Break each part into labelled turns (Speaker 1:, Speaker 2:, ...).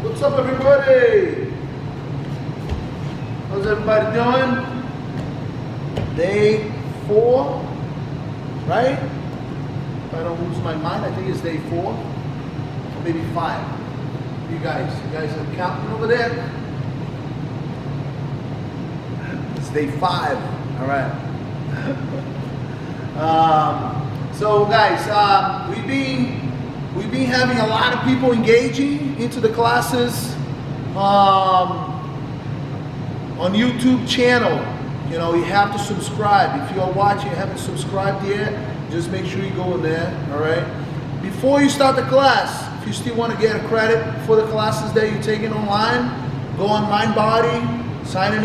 Speaker 1: What's up, everybody? How's everybody doing? Day 4, right? If I don't lose my mind, I think it's day 4, or maybe 5. You guys are counting over there? It's day 5. All right. So guys, we've been having a lot of people engaging into the classes on YouTube channel. You know, you have to subscribe. If you are watching and haven't subscribed yet, just make sure you go in there, all right? Before you start the class, if you still want to get a credit for the classes that you're taking online, go on MindBody, signing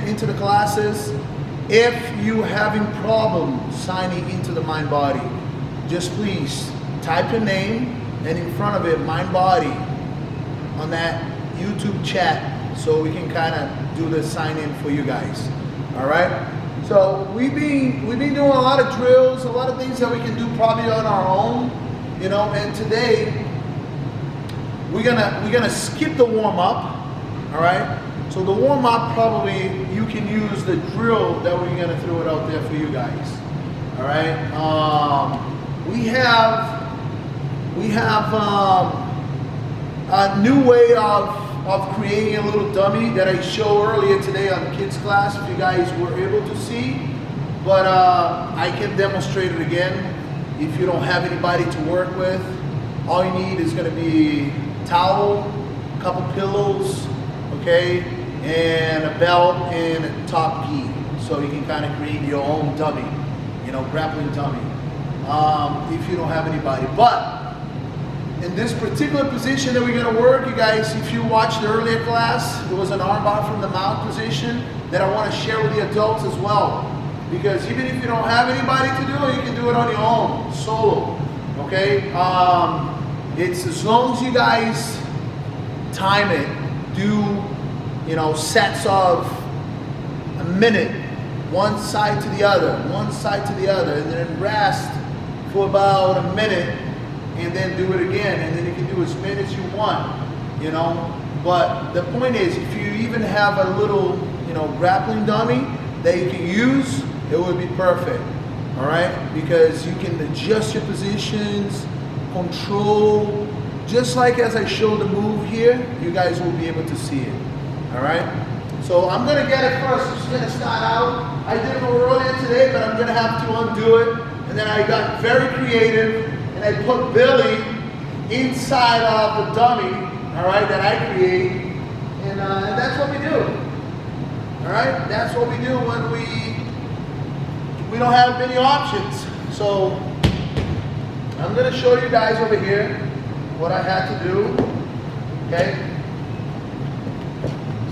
Speaker 1: into the classes. If you're having problems signing into the MindBody, just please type your name and in front of it MindBody on that YouTube chat so we can kind of do the sign in for you guys. All right. So we've been doing a lot of drills, a lot of things that we can do probably on our own, you know. And today we're gonna skip the warm up. All right. So the warm up, probably you can use the drill that we're gonna throw it out there for you guys. All right. We have a new way of creating a little dummy that I showed earlier today on kids class, if you guys were able to see. But I can demonstrate it again. If you don't have anybody to work with, all you need is gonna be a towel, a couple pillows, okay, and a belt and a top gi. So you can kind of create your own dummy, you know, grappling dummy. If you don't have anybody. But in this particular position that we're going to work, you guys, if you watched the earlier class, it was an armbar from the mount position that I want to share with the adults as well. Because even if you don't have anybody to do it, you can do it on your own, solo. Okay? It's as long as you guys time it, do, you know, sets of a minute, one side to the other, and then rest for about a minute, and then do it again, and then you can do as many as you want, you know. But the point is, if you even have a little, you know, grappling dummy that you can use, it would be perfect, all right? Because you can adjust your positions, control, just like as I show the move here, you guys will be able to see it, all right? So I'm gonna get it first. I'm just gonna start out. I did it earlier today, but I'm gonna have to undo it. And then I got very creative, and I put Billy inside of the dummy, all right, that I create, and that's what we do. All right, that's what we do when we don't have many options. So I'm gonna show you guys over here what I had to do. Okay.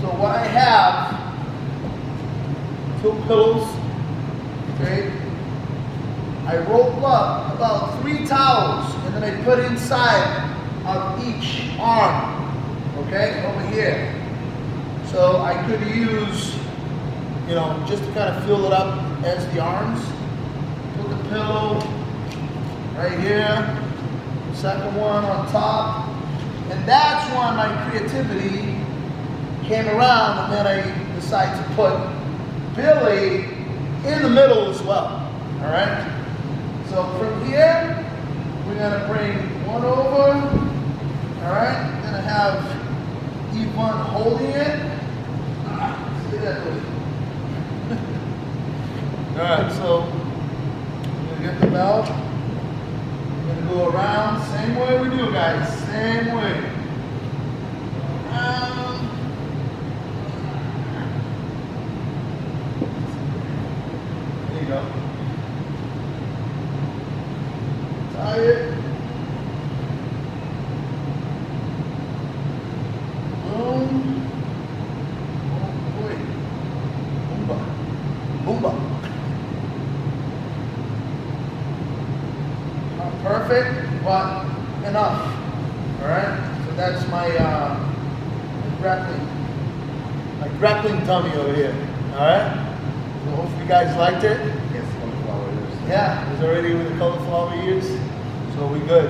Speaker 1: So what I have, 2 pillows. Okay. I rolled up about 3 towels, and then I put inside of each arm. Okay, over here. So I could use, you know, just to kind of fill it up as the arms. Put the pillow right here, second one on top, and that's when my creativity came around, and then I decided to put Billy in the middle as well. All right. So from here, we're gonna bring one over. All right. Gonna have Yvonne holding it. See that? All right, so I'm gonna get the belt. I'm gonna go around, same way we do, guys, same way. Around. There you go. Tie it. Boomba. Not perfect, but enough. All right. So that's my grappling dummy over here. All right. So hopefully you guys liked it.
Speaker 2: Yes, cauliflower ears.
Speaker 1: Yeah, it's already with the cauliflower ears, so we good.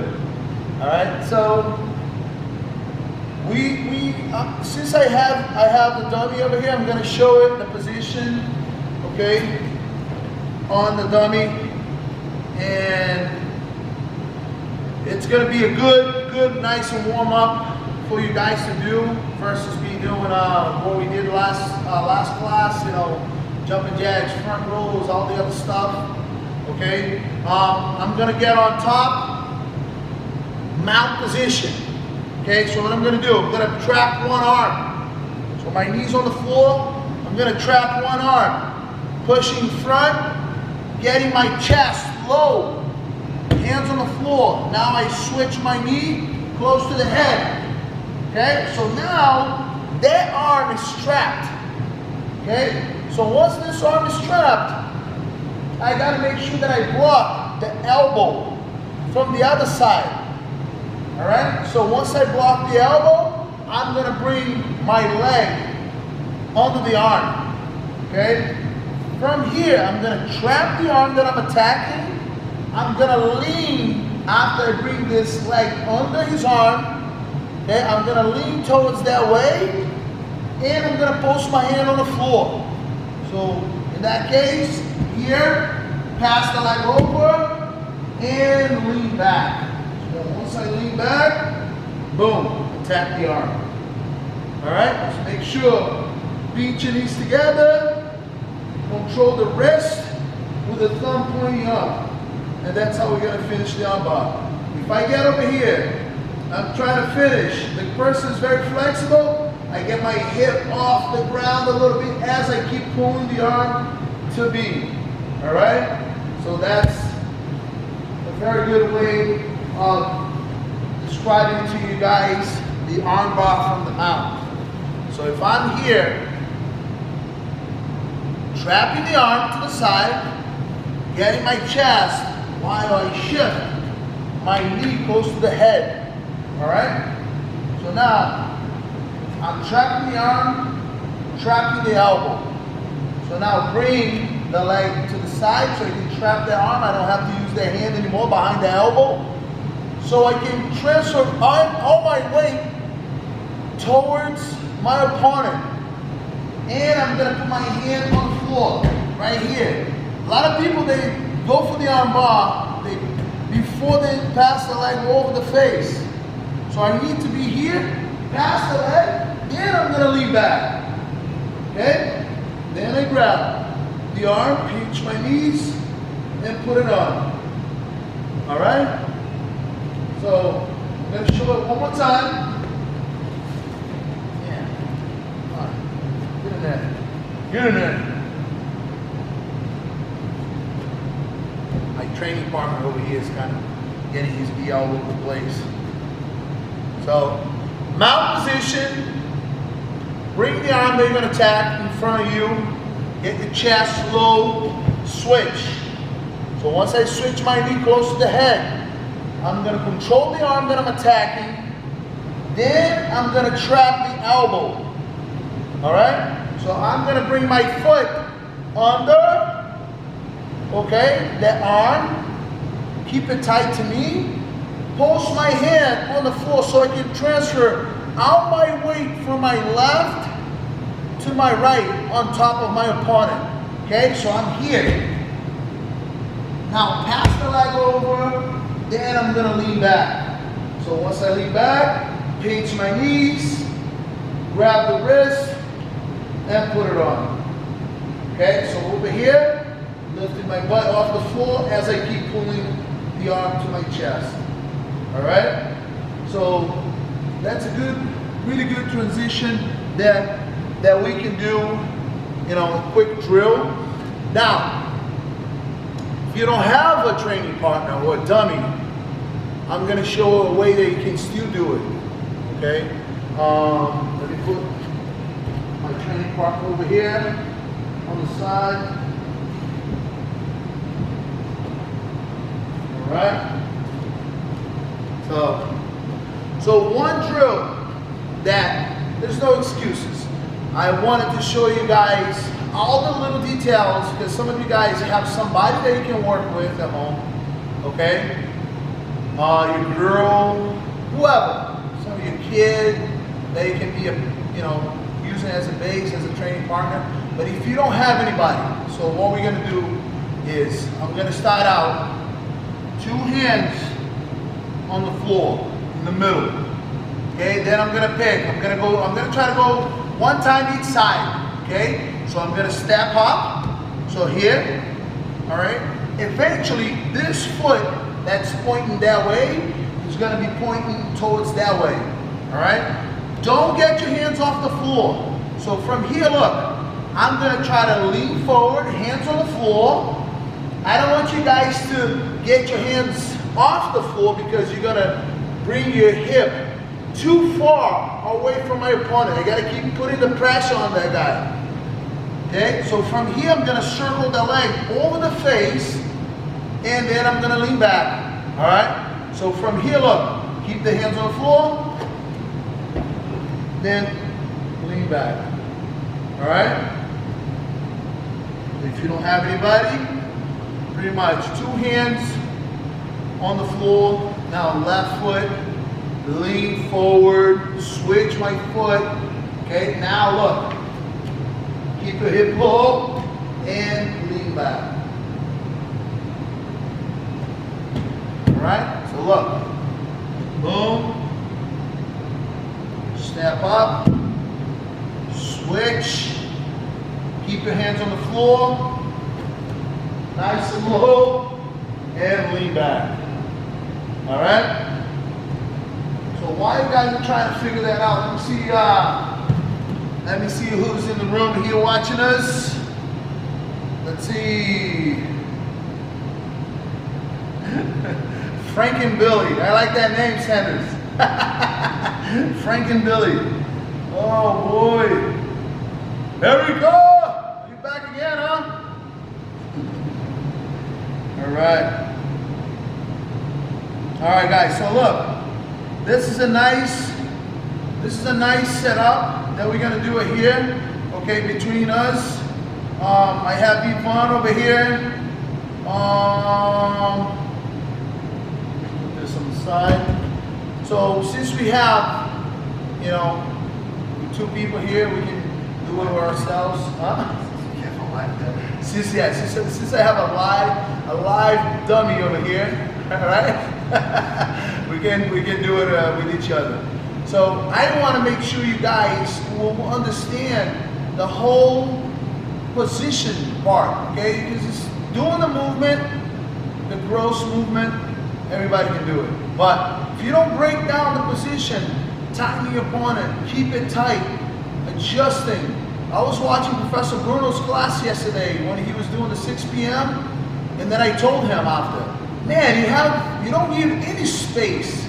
Speaker 1: All right. So we since I have the dummy over here, I'm going to show it the position. Okay, on the dummy, and it's going to be a good, nice and warm up for you guys to do versus me doing what we did last class. You know, jumping jacks, front rolls, all the other stuff. Okay, I'm going to get on top, mount position. Okay, so what I'm going to do, I'm going to trap one arm. So my knees on the floor. I'm going to trap one arm. Pushing front, getting my chest low, hands on the floor. Now I switch my knee close to the head. Okay, so now that arm is trapped. Okay, so once this arm is trapped, I got to make sure that I block the elbow from the other side. All right, so once I block the elbow, I'm going to bring my leg onto the arm. Okay. From here, I'm going to trap the arm that I'm attacking. I'm going to lean after I bring this leg under his arm. Okay, I'm going to lean towards that way, and I'm going to post my hand on the floor. So in that case, here, pass the leg over, and lean back. So once I lean back, boom, attack the arm. All right, just make sure beat your knees together. Control the wrist with the thumb pointing up. And that's how we're going to finish the arm bar. If I get over here, I'm trying to finish. The person is very flexible. I get my hip off the ground a little bit as I keep pulling the arm to be. All right? So that's a very good way of describing to you guys the arm bar from the mount. So if I'm here, trapping the arm to the side, getting my chest while I shift my knee close to the head. All right? So now, I'm trapping the arm, trapping the elbow. So now bring the leg to the side so I can trap the arm. I don't have to use the hand anymore behind the elbow. So I can transfer all my weight towards my opponent. And I'm going to put my hand on the floor, right here. A lot of people, they go for the arm bar before they pass the leg over the face. So I need to be here, pass the leg, then I'm going to lean back. Okay? Then I grab the arm, pinch my knees, and put it on. All right? So I'm going to show it one more time. Yeah. All right. Get in there. Get in there. My training partner over here is kind of getting his knee all over the place. So, mount position. Bring the arm that you're going to attack in front of you. Get the chest low. Switch. So once I switch my knee close to the head, I'm going to control the arm that I'm attacking. Then I'm going to trap the elbow. Alright? So I'm going to bring my foot under. Okay? That arm. Keep it tight to me. Post my hand on the floor so I can transfer out my weight from my left to my right on top of my opponent. Okay? So I'm here. Now pass the leg over, then I'm going to lean back. So once I lean back, pinch my knees, grab the wrist, and put it on. Okay, so over here, lifting my butt off the floor as I keep pulling the arm to my chest. Alright? So that's a good, really good transition that we can do, you know, a quick drill. Now, if you don't have a training partner or a dummy, I'm going to show a way that you can still do it. Okay? Let me put my training partner over here on the side. Alright? So one drill that, there's no excuses. I wanted to show you guys all the little details because some of you guys have somebody that you can work with at home, okay? Your girl, whoever, some of your kid, they can be, using as a base, as a training partner. But if you don't have anybody, so what we're gonna do is I'm gonna start out 2 hands on the floor in the middle. Okay, then I'm gonna pick. I'm gonna try to go 1 time each side. Okay, so I'm gonna step up. So here, all right. Eventually, this foot that's pointing that way is gonna be pointing towards that way. All right. Don't get your hands off the floor. So from here, look, I'm gonna try to lean forward, hands on the floor. I don't want you guys to get your hands off the floor because you're gonna bring your hip too far away from my opponent. I gotta keep putting the pressure on that guy. Okay, so from here I'm gonna circle the leg over the face and then I'm gonna lean back. Alright? So from here, look, keep the hands on the floor, then lean back. Alright? If you don't have anybody, pretty much 2 hands on the floor. Now left foot, lean forward, switch my foot. Okay, now look. Keep your hip low and lean back. Alright, so look. Boom. Step up. Switch. Keep your hands on the floor. Nice and low. And lean back. Alright? So while you guys are trying to figure that out, let me see who's in the room here watching us. Let's see. Frank and Billy. I like that name, Sanders. Frank and Billy. Oh boy. There we go. You back again, huh? All right. All right, guys. So look, this is a nice setup that we're gonna do it here. Okay, between us. I have Yvonne over here. Put this on the side. So since we have, 2 people here, we can do it ourselves. Huh? Since I have a live dummy over here, all right? we can do it with each other. So I want to make sure you guys will understand the whole position part, okay? Because it's doing the movement, the gross movement, everybody can do it. But if you don't break down the position, tighten your opponent, keep it tight, adjusting, I was watching Professor Bruno's class yesterday when he was doing the 6 p.m. and then I told him after, man, you don't need any space.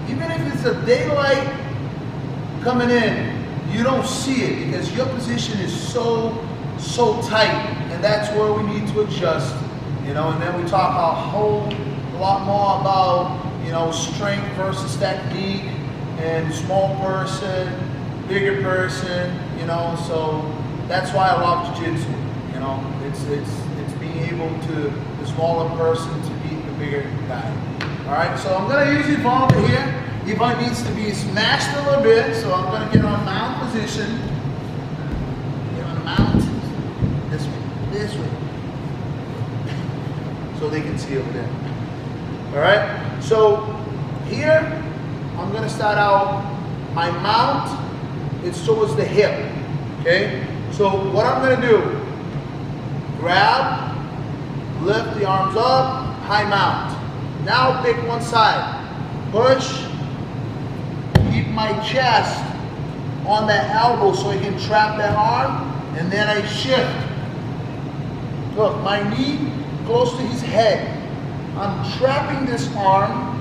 Speaker 1: Even if it's a daylight coming in, you don't see it because your position is so tight, and that's where we need to adjust, you know. And then we talk a whole lot more about, you know, strength versus technique and small person, bigger person, you know. So that's why I love jiu-jitsu, you know. It's being able to, the smaller person to beat the bigger guy. All right, so I'm gonna use Yvonne over here. Yvonne needs to be smashed a little bit, so I'm gonna get on mount position. Get on the mount, this way, so they can see over there. All right, so here, I'm gonna start out, my mount is towards the hip, okay? So what I'm gonna do, grab, lift the arms up, high mount. Now pick one side, push, keep my chest on that elbow so I can trap that arm, and then I shift. Look, my knee close to his head. I'm trapping this arm.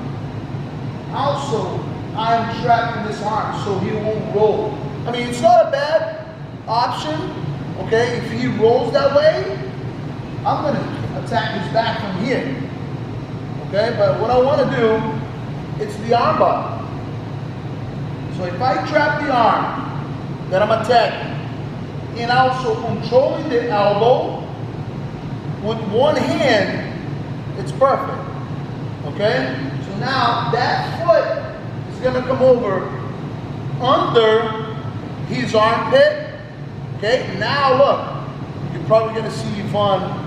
Speaker 1: Also, I'm trapping this arm so he won't roll. I mean, it's not a bad option, okay? If he rolls that way, I'm gonna attack his back from here, okay? But what I wanna do, it's the arm bar. So if I trap the arm that I'm attacking, and also controlling the elbow with one hand, it's perfect, okay? So now that foot is gonna come over under his armpit, okay? Now look, you're probably gonna see Yvonne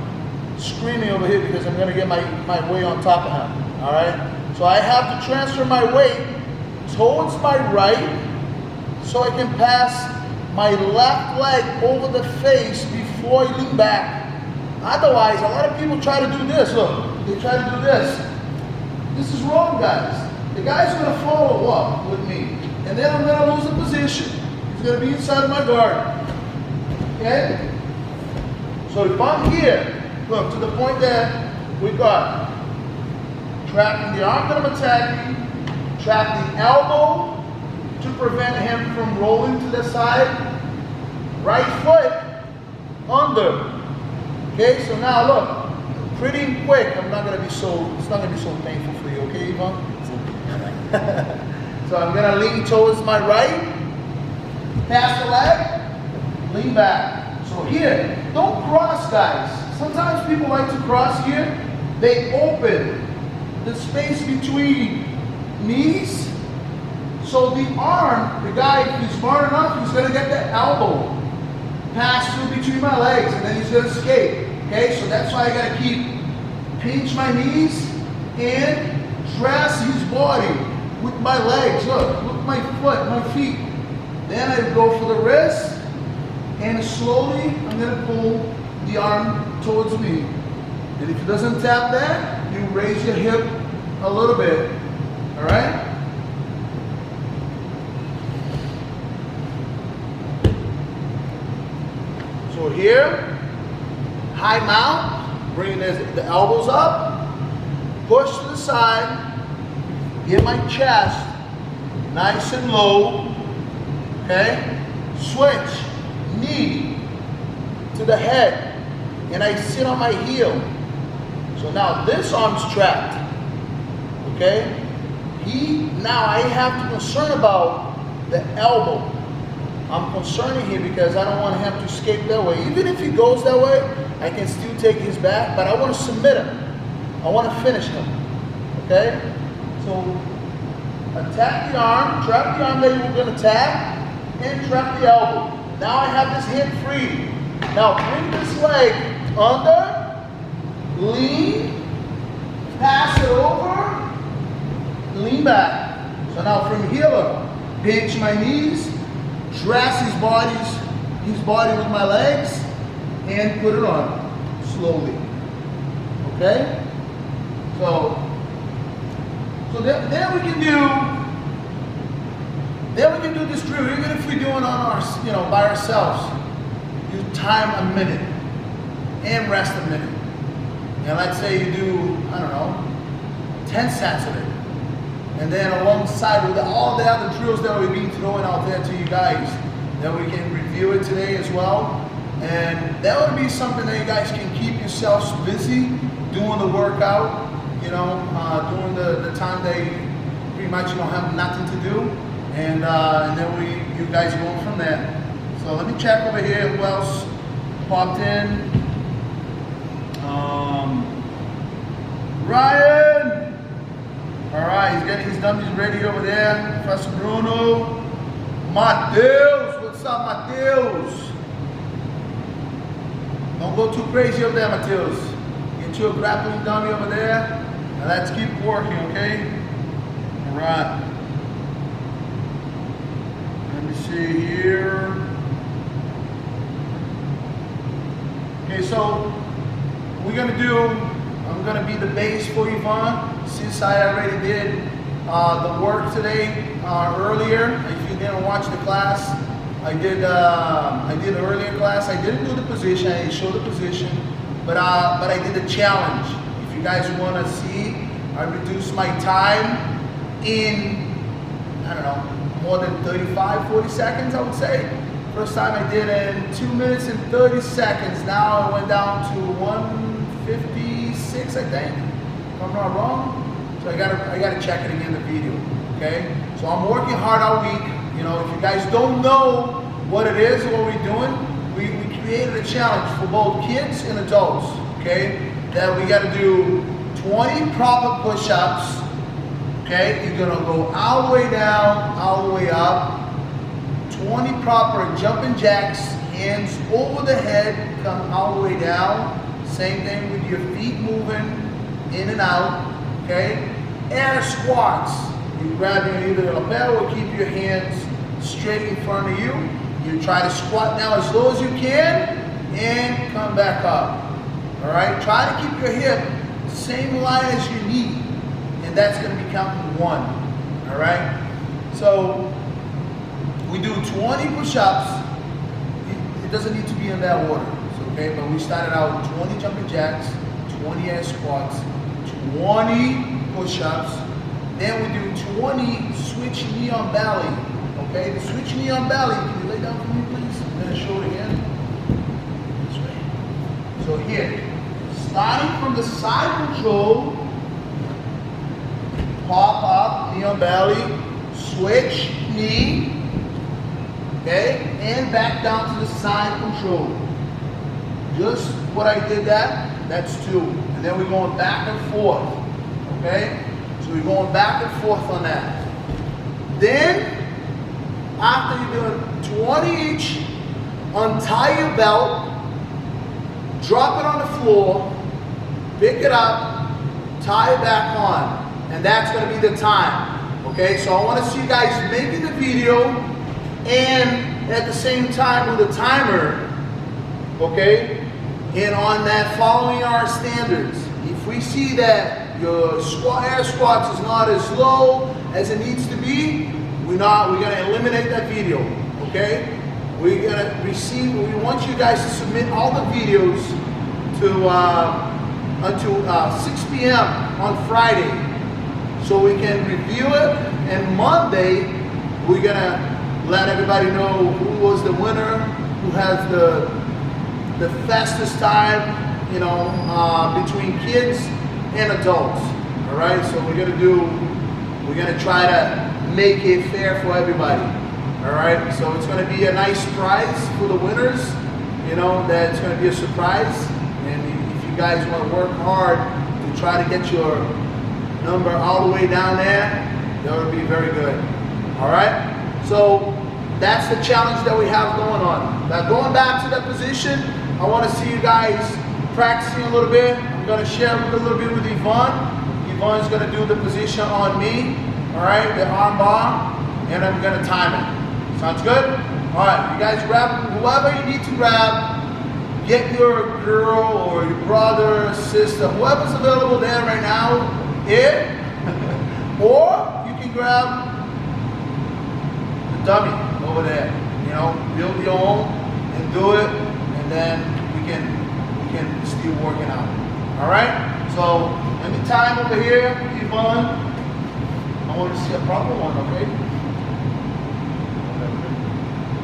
Speaker 1: screaming over here because I'm gonna get my weight on top of him, all right? So I have to transfer my weight towards my right so I can pass my left leg over the face before I lean back. Otherwise, a lot of people try to do this. Look, they try to do this. This is wrong, guys. The guy's gonna follow up with me, and then I'm gonna lose the position. He's gonna be inside of my guard. Okay? So if I'm here, look, to the point that we got trapping the arm that I'm attacking, trap the elbow to prevent him from rolling to the side, right foot under. Okay, so now look, pretty quick. It's not gonna be so painful for you, okay, Yvonne? So I'm gonna lean towards my right, pass the leg, lean back. So here, don't cross, guys. Sometimes people like to cross here. They open the space between knees. So the arm, the guy, if he's smart enough, he's gonna get that elbow pass through between my legs, and then he's gonna escape. Okay, so that's why I gotta pinch my knees and press his body with my legs. Look at my foot, my feet. Then I go for the wrist, and slowly I'm gonna pull the arm towards me. And if it doesn't tap that, you raise your hip a little bit. All right? So here, high mount, bringing the elbows up, push to the side, get my chest nice and low, okay? Switch, knee to the head, and I sit on my heel. So now this arm's trapped, okay? Now I have to concern about the elbow. I'm concerning here because I don't want him to escape that way. Even if he goes that way, I can still take his back, but I want to submit him. I want to finish him, okay? So attack the arm, trap the arm that you were going to tap, and trap the elbow. Now I have this hand free. Now bring this leg under, lean, pass it over, lean back. So now from here, look, pinch my knees, dress his body with my legs, and put it on slowly. Okay? So then we can do this drill, even if we do it on our, by ourselves. time a minute and rest a minute. And let's say you do, I don't know, 10 sets of it. And then alongside with all the other drills that we've been throwing out there to you guys, that we can review it today as well. And that would be something that you guys can keep yourselves busy doing the workout, you know, during the time that you pretty much you don't have nothing to do. And then you guys go from there. So let me check over here who else popped in. Ryan! Alright, he's getting his dummies ready over there. Professor Bruno. Mateus! What's up, Mateus? Don't go too crazy over there, Mateus. Get you a grappling dummy over there. And let's keep working, okay? Alright. Let me see here. Okay, so I'm gonna be the base for Yvonne, since I already did the work today earlier. If you didn't watch the class, I did an earlier class. I didn't do the position, I didn't show the position, but I did the challenge. If you guys wanna see, I reduced my time in, I don't know, more than 35, 40 seconds, I would say. First time I did in 2 minutes and 30 seconds. Now I went down to 1:56, I think, if I'm not wrong. So I gotta check it again, the video, okay? So I'm working hard all week. You know, if you guys don't know what it is, what we're doing, we created a challenge for both kids and adults, okay? That we gotta do 20 proper push-ups, okay? You're gonna go all the way down, all the way up. 20 proper jumping jacks, hands over the head, come all the way down. Same thing with your feet moving in and out, okay? Air squats. You grab either the lapel or keep your hands straight in front of you. You try to squat down as low as you can and come back up. All right? Try to keep your hip same line as your knee, and that's going to be counting 1. All right? So we do 20 push-ups. It doesn't need to be in that order, okay? But we started out with 20 jumping jacks, 20 air squats, 20 push-ups. Then we do 20 switch knee on belly, okay? The switch knee on belly, can you lay down for me, please? I'm gonna show it again. This way. So here, starting from the side control, pop up, knee on belly, switch knee, okay, and back down to the side control. Just what I did that's 2. And then we're going back and forth, okay? So we're going back and forth on that. Then, after you're doing 20 each, untie your belt, drop it on the floor, pick it up, tie it back on, and that's gonna be the time, okay? So I wanna see you guys making the video and at the same time with a timer, okay? And on that, following our standards. If we see that your air squats is not as low as it needs to be, we're gonna eliminate that video, okay? We want you guys to submit all the videos to until 6 p.m. on Friday, so we can review it. And Monday, we're gonna let everybody know who was the winner, who has the fastest time, you know, between kids and adults. All right, so we're gonna try to make it fair for everybody. All right, so it's gonna be a nice prize for the winners. You know, that it's gonna be a surprise. And if you guys want to work hard to try to get your number all the way down there, that would be very good. All right, so that's the challenge that we have going on. Now going back to that position, I want to see you guys practicing a little bit. I'm going to share a little bit with Yvonne. Yvonne's going to do the position on me, all right, the arm bar, and I'm going to time it. Sounds good? All right, you guys grab whoever you need to grab. Get your girl or your brother, sister, whoever's available there right now, or you can grab the dummy over there. You know, build your own and do it. And and then we can still work it out. All right. So anytime over here, Yvonne, I want to see a proper one. Okay.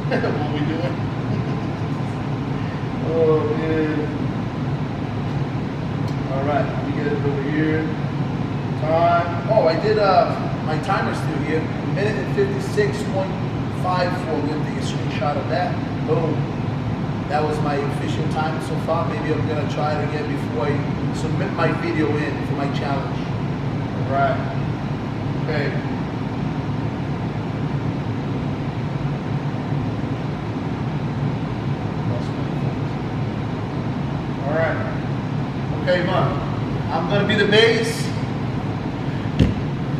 Speaker 1: What we doing? Oh man. All right. Let me get it over here. Time. Oh, I did. My timer's still here. 1:56.54. We're gonna take a screenshot of that. Boom. That was my official time so far. Maybe I'm gonna try it again before I submit my video in for my challenge. All right. Okay. All right. Okay, Mom. I'm gonna be the base.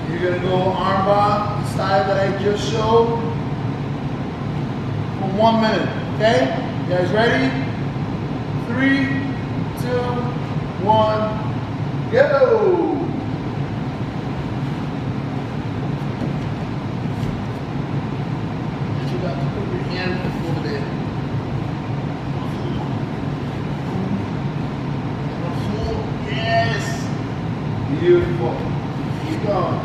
Speaker 1: You're gonna go armbar style that I just showed for 1 minute. Okay? You guys ready? 3, 2, 1, go! You got to put your hand over there. Yes! Beautiful. Keep going.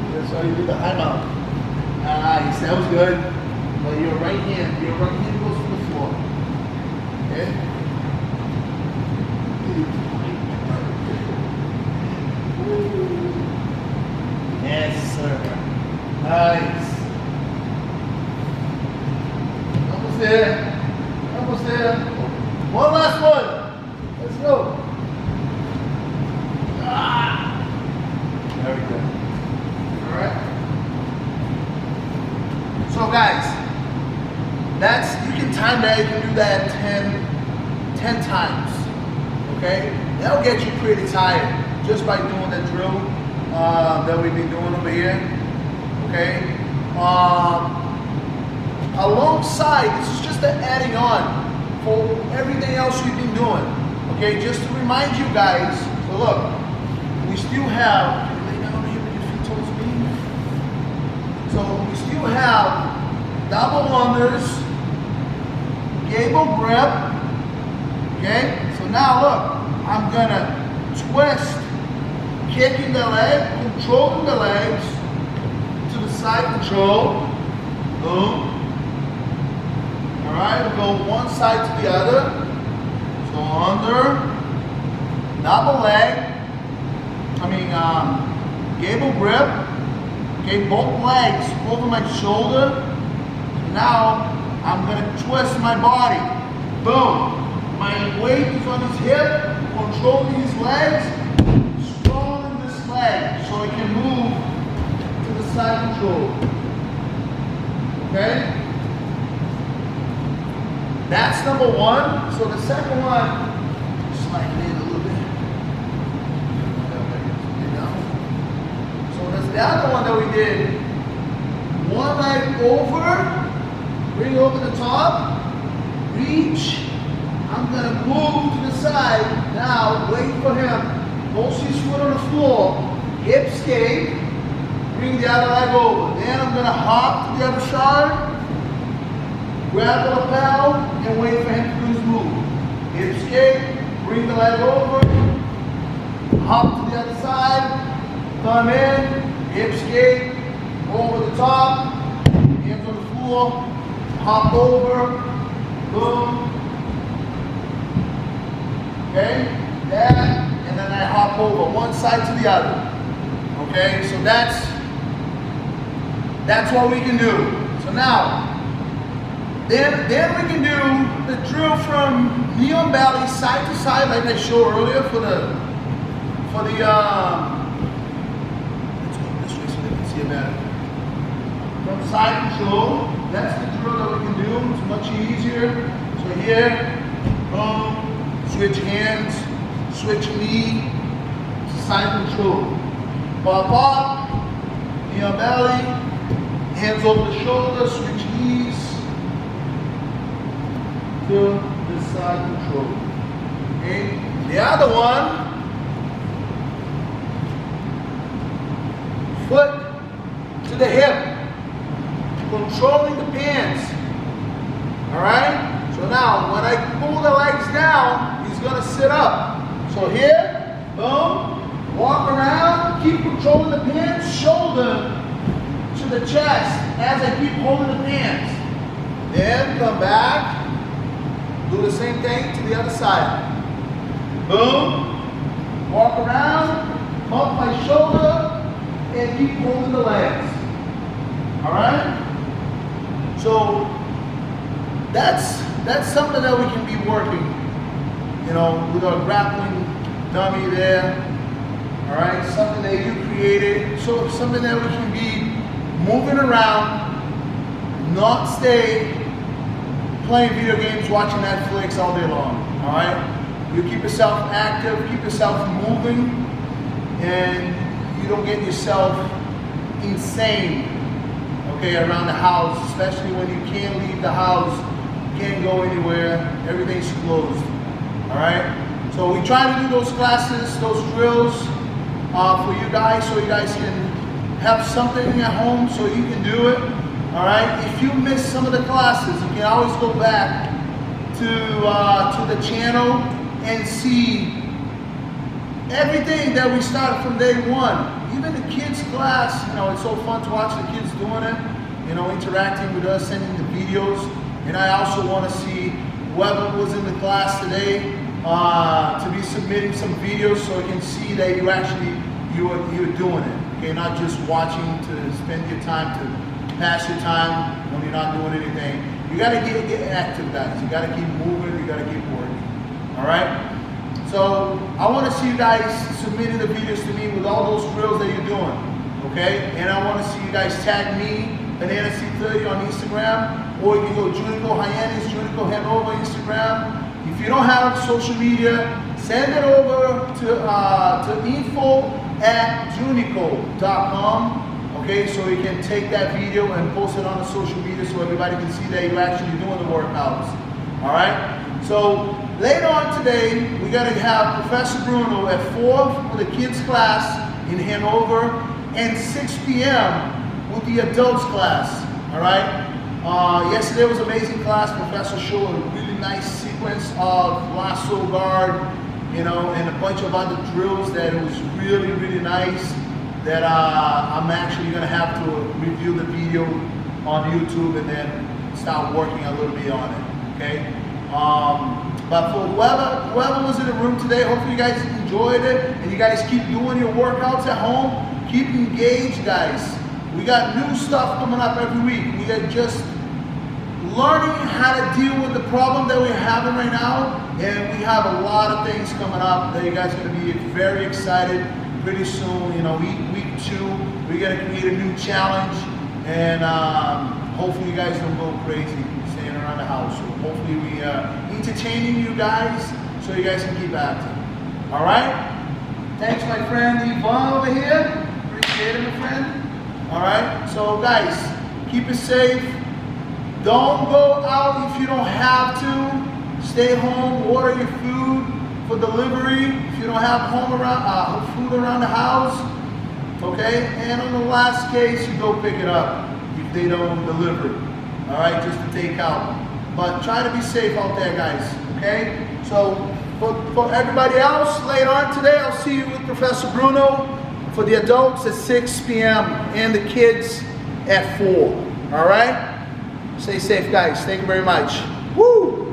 Speaker 1: That's how you do the high mount. Nice, that was good. Well, your right hand goes to the floor. Okay? Yes, sir. Nice. Almost there. Almost there. One last one. Let's go. There we go. All right. So guys, you can time that. You can do that 10 times. Okay. That'll get you pretty tired just by doing the drill that we've been doing over here. Okay. Alongside, this is just the adding on for everything else we've been doing. Okay. Just to remind you guys. So look, we still have. So we still have double unders, gable grip. Okay, so now look, I'm gonna twist, kicking the leg, controlling the legs to the side control. Boom. All right, we'll go one side to the other. So under, double leg. Gable grip. Okay, both legs over my shoulder. Now I'm gonna twist my body. Boom. My weight is on his hip, controlling his legs, strolling this leg so I can move to the side control. Okay? That's number one. So the second one, slide it in a little bit. So that's the other one that we did. One leg over, bring over the top, reach. I'm gonna move to the side. Now, wait for him. Most his foot on the floor. Hip skate. Bring the other leg over. Then I'm gonna hop to the other side. Grab the lapel and wait for him to do his move. Hip skate. Bring the leg over. Hop to the other side. Thumb in. Hip skate. Over the top. Hands on the floor. Hop over. Boom. Okay, that, and then I hop over one side to the other. Okay, so that's what we can do. So now, then we can do the drill from knee on belly, side to side, like I showed earlier for the let's go this way so they can see it better. From side control, that's the drill that we can do. It's much easier. So here, boom. Switch hands, switch knee, side control. Pop up, knee on belly, hands over the shoulder, switch knees to the side control. Okay, the other one, foot to the hip, controlling the pants. All right? So now, when I pull the legs down, he's gonna sit up. So here, boom, walk around, keep controlling the pants, shoulder to the chest as I keep holding the pants. Then come back, do the same thing to the other side. Boom, walk around, pump my shoulder, and keep holding the legs. All right? So that's something that we can be working, you know, with our grappling dummy there. All right, something that you created. So something that we can be moving around, not stay playing video games, watching Netflix all day long. All right, you keep yourself active, keep yourself moving, and you don't get yourself insane, okay, around the house, especially when you can't leave the house, you can't go anywhere, everything's closed. All right, so we try to do those classes, those drills for you guys, so you guys can have something at home so you can do it. All right, if you miss some of the classes, you can always go back to the channel and see everything that we started from day one. Even the kids class, you know, it's so fun to watch the kids doing it, you know, interacting with us, sending the videos. And I also want to see whoever was in the class today to be submitting some videos so I can see that you actually, you're doing it. Okay, not just watching to spend your time to pass your time when you're not doing anything. You got to get active, guys. You got to keep moving. You got to keep working. All right? So I want to see you guys submitting the videos to me with all those drills that you're doing, okay? And I want to see you guys tag me, Banana C30 on Instagram, or you can go JunikoAtHome, JunikoAtHome Instagram. If you don't have social media, send it over to info@JunikoAtHome, okay? So you can take that video and post it on the social media so everybody can see that you're actually doing the workouts, all right? So later on today, we're going to have Professor Bruno at 4 for the kids class in Hanover and 6 p.m. with the adults class, all right? Yesterday was an amazing class. Professor showed a really nice sequence of lasso guard, you know, and a bunch of other drills that it was really, really nice that I'm actually going to have to review the video on YouTube and then start working a little bit on it, okay? But for whoever was in the room today, hopefully you guys enjoyed it and you guys keep doing your workouts at home. Keep engaged, guys. We got new stuff coming up every week. We are just learning how to deal with the problem that we're having right now, and we have a lot of things coming up that you guys are going to be very excited pretty soon. You know, week 2, we're going to create a new challenge, and hopefully you guys don't go crazy staying around the house. So hopefully we are entertaining you guys so you guys can keep active. All right? Thanks, my friend Yvonne over here. Appreciate it, my friend. All right? So, guys, keep it safe. Don't go out if you don't have to. Stay home. Order your food for delivery if you don't have food around the house. Okay? And on the last case, you go pick it up if they don't deliver. All right? Just to take out. But try to be safe out there, guys. Okay? So for everybody else, later on today, I'll see you with Professor Bruno for the adults at 6 p.m. and the kids at 4. All right? Stay safe, guys. Thank you very much. Woo!